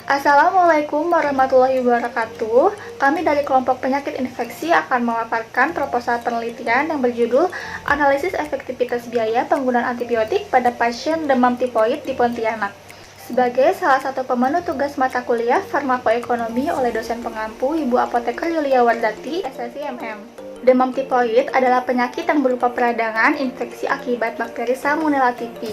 Assalamualaikum warahmatullahi wabarakatuh. Kami dari kelompok penyakit infeksi akan memaparkan proposal penelitian yang berjudul Analisis Efektivitas Biaya Penggunaan Antibiotik pada Pasien Demam Tipoid di Pontianak. Sebagai salah satu pemenuh tugas mata kuliah farmakoekonomi oleh dosen pengampu Ibu Apoteker Yulia Wardati, SSIMM. Demam tipoid adalah penyakit yang berupa peradangan infeksi akibat bakteri Salmonella typhi.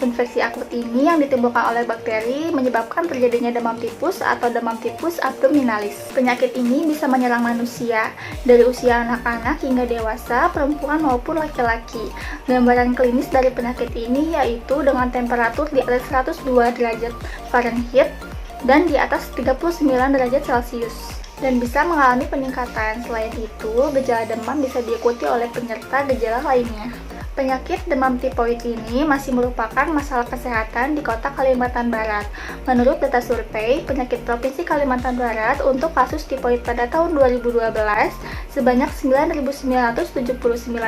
Infeksi akut ini yang ditimbulkan oleh bakteri menyebabkan terjadinya demam tipus atau demam tipus abdominalis. Penyakit ini bisa menyerang manusia dari usia anak-anak hingga dewasa, perempuan maupun laki-laki. Gambaran klinis dari penyakit ini yaitu dengan temperatur di atas 102 derajat Fahrenheit dan di atas 39 derajat Celcius, dan bisa mengalami peningkatan. Selain itu, gejala demam bisa diikuti oleh penyerta gejala lainnya. Penyakit demam tipoid ini masih merupakan masalah kesehatan di kota Kalimantan Barat. Menurut data survei penyakit Provinsi Kalimantan Barat untuk kasus tipoid pada tahun 2012 sebanyak 9.979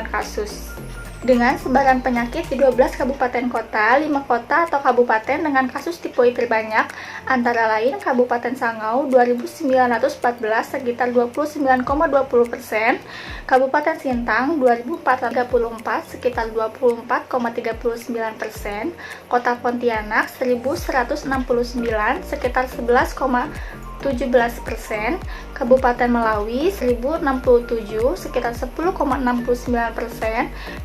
kasus. Dengan sebaran penyakit di 12 kabupaten kota, 5 kota atau kabupaten dengan kasus tipoid terbanyak, antara lain Kabupaten Sangau 2.914 sekitar 29,20%, Kabupaten Sintang 2.434 sekitar 24,39%, Kota Pontianak 1.169 sekitar 11,17%, Kabupaten Melawi 1067 sekitar 10,69%,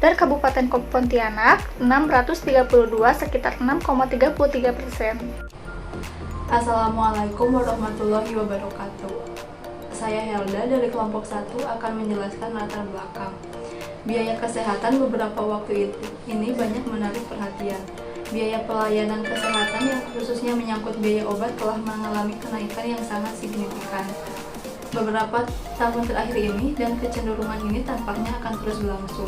dan Kabupaten Pontianak 632 sekitar 6,33%. Assalamualaikum warahmatullahi wabarakatuh. Saya Helda dari kelompok 1 akan menjelaskan latar belakang. Biaya kesehatan beberapa waktu ini banyak menarik perhatian. Biaya pelayanan kesehatan yang khususnya menyangkut biaya obat telah mengalami kenaikan yang sangat signifikan beberapa tahun terakhir ini, dan kecenderungan ini tampaknya akan terus berlangsung.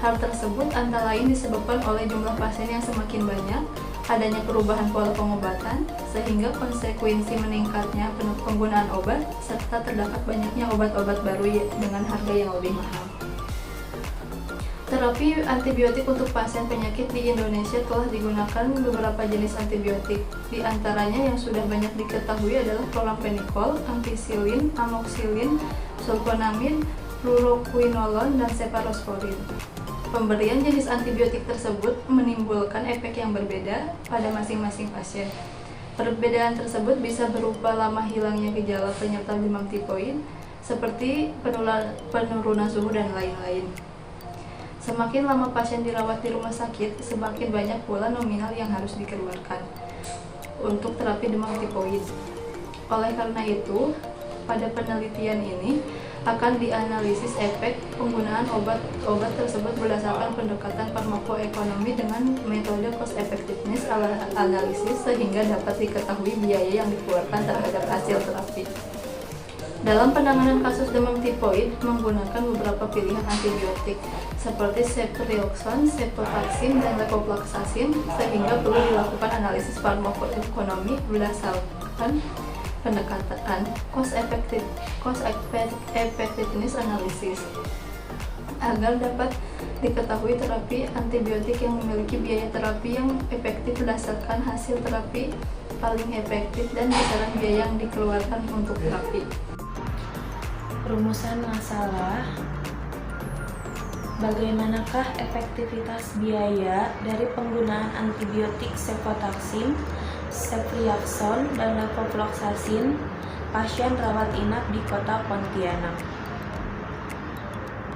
Hal tersebut antara lain disebabkan oleh jumlah pasien yang semakin banyak, adanya perubahan pola pengobatan, sehingga konsekuensi meningkatnya penggunaan obat, serta terdapat banyaknya obat-obat baru dengan harga yang lebih mahal. Terapi antibiotik untuk pasien penyakit di Indonesia telah digunakan beberapa jenis antibiotik. Di antaranya yang sudah banyak diketahui adalah chloramphenicol, ampicillin, amoxicillin, sulfonamid, fluoroquinolone, dan cephalosporin. Pemberian jenis antibiotik tersebut menimbulkan efek yang berbeda pada masing-masing pasien. Perbedaan tersebut bisa berupa lama hilangnya gejala penyerta demam tipoid, seperti penurunan suhu dan lain-lain. Semakin lama pasien dirawat di rumah sakit, semakin banyak pula nominal yang harus dikeluarkan untuk terapi demam tipoid. Oleh karena itu, pada penelitian ini akan dianalisis efek penggunaan obat-obat tersebut berdasarkan pendekatan farmakoekonomi dengan metode cost effectiveness analysis, sehingga dapat diketahui biaya yang dikeluarkan terhadap hasil terapi. Dalam penanganan kasus demam tipoid menggunakan beberapa pilihan antibiotik seperti ceftriaxone, cefotaxime, dan levofloxacin, sehingga perlu dilakukan analisis farmakoekonomi berdasarkan pendekatan cost effectiveness analysis agar dapat diketahui terapi antibiotik yang memiliki biaya terapi yang efektif berdasarkan hasil terapi paling efektif dan besaran biaya yang dikeluarkan untuk terapi. Rumusan masalah: bagaimanakah efektivitas biaya dari penggunaan antibiotik cefotaxime, ceftriaxone, dan levofloxacin pasien rawat inap di kota Pontianak?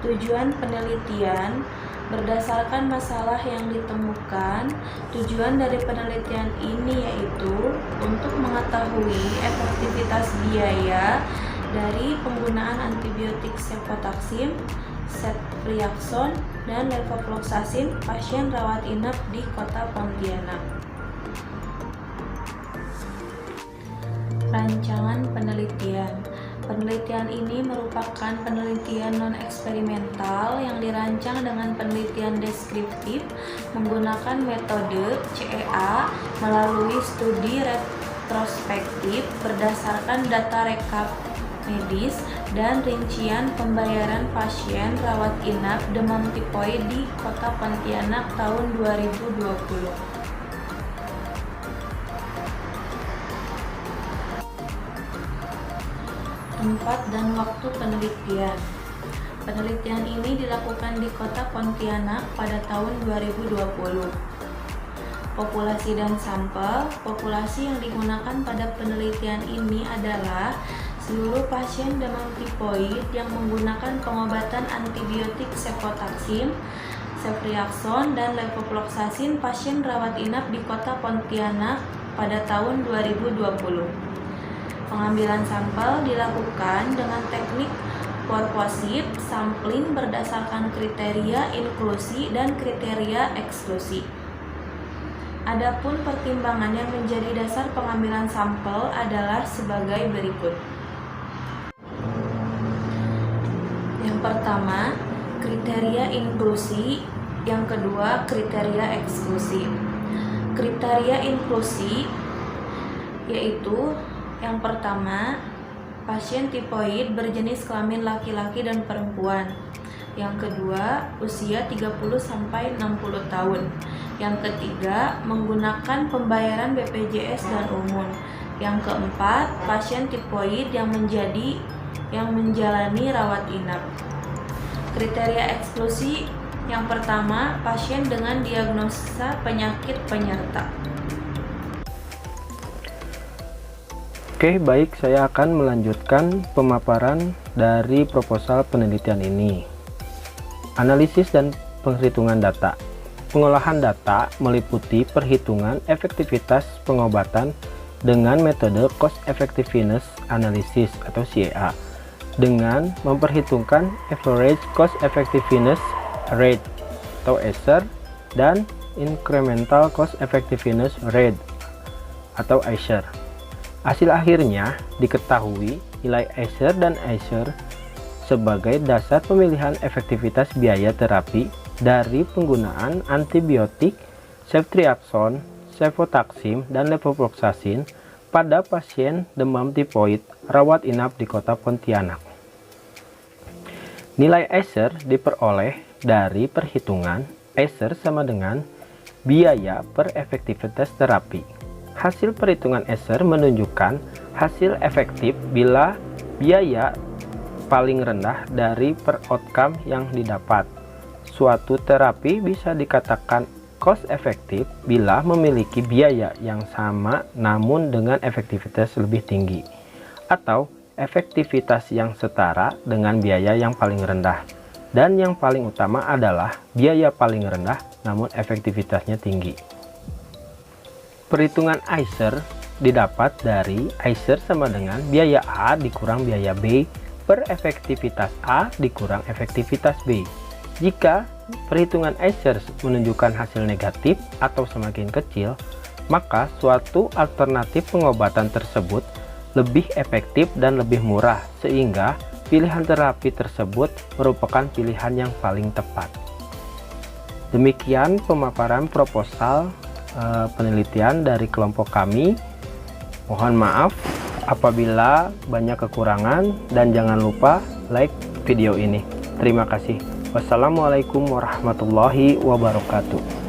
Tujuan penelitian: berdasarkan masalah yang ditemukan, tujuan dari penelitian ini yaitu untuk mengetahui efektivitas biaya dari penggunaan antibiotik cefotaxime, ceftriaxone, dan levofloxacin pasien rawat inap di Kota Pontianak. Rancangan penelitian. Penelitian ini merupakan penelitian non-eksperimental yang dirancang dengan penelitian deskriptif menggunakan metode CEA melalui studi retrospektif berdasarkan data rekap medis dan rincian pembayaran pasien rawat inap demam tipoid di Kota Pontianak tahun 2020. Tempat dan waktu penelitian. Penelitian ini dilakukan di Kota Pontianak pada tahun 2020. Populasi dan sampel. Populasi yang digunakan pada penelitian ini adalah seluruh pasien demam tipoid yang menggunakan pengobatan antibiotik cefotaxime, ceftriaxone, dan levofloxacin pasien rawat inap di Kota Pontianak pada tahun 2020. Pengambilan sampel dilakukan dengan teknik purposive sampling berdasarkan kriteria inklusi dan kriteria eksklusi. Adapun pertimbangan yang menjadi dasar pengambilan sampel adalah sebagai berikut. Yang pertama, kriteria inklusi. Yang kedua, kriteria eksklusi. Kriteria inklusi yaitu yang pertama, pasien tipoid berjenis kelamin laki-laki dan perempuan. Yang kedua, usia 30-60 tahun. Yang ketiga, menggunakan pembayaran BPJS dan umum. Yang keempat, pasien tipoid yang menjalani rawat inap. Kriteria eksklusi yang pertama, pasien dengan diagnosa penyakit penyerta. Oke, baik, saya akan melanjutkan pemaparan dari proposal penelitian ini. Analisis dan penghitungan data. Pengolahan data meliputi perhitungan efektivitas pengobatan dengan metode Cost Effectiveness Analysis atau CEA dengan memperhitungkan Average Cost Effectiveness Rate atau ACER dan Incremental Cost Effectiveness Rate atau ACER. Hasil akhirnya diketahui nilai ACER dan ACER sebagai dasar pemilihan efektivitas biaya terapi dari penggunaan antibiotik ceftriaxone, cefotaxime, dan levofloxacin pada pasien demam tipoid rawat inap di Kota Pontianak. Nilai ACER diperoleh dari perhitungan ACER sama dengan biaya per efektivitas terapi. Hasil perhitungan ACER menunjukkan hasil efektif bila biaya paling rendah dari per outcome yang didapat. Suatu terapi bisa dikatakan cost efektif bila memiliki biaya yang sama namun dengan efektivitas lebih tinggi, atau efektivitas yang setara dengan biaya yang paling rendah. Dan yang paling utama adalah biaya paling rendah namun efektivitasnya tinggi. Perhitungan ACER didapat dari ACER sama dengan biaya A dikurang biaya B per efektivitas A dikurang efektivitas B. Jika perhitungan ACER menunjukkan hasil negatif atau semakin kecil, maka suatu alternatif pengobatan tersebut lebih efektif dan lebih murah, sehingga pilihan terapi tersebut merupakan pilihan yang paling tepat. Demikian pemaparan proposal penelitian dari kelompok kami. Mohon maaf apabila banyak kekurangan dan jangan lupa like video ini. Terima kasih. Wassalamualaikum warahmatullahi wabarakatuh.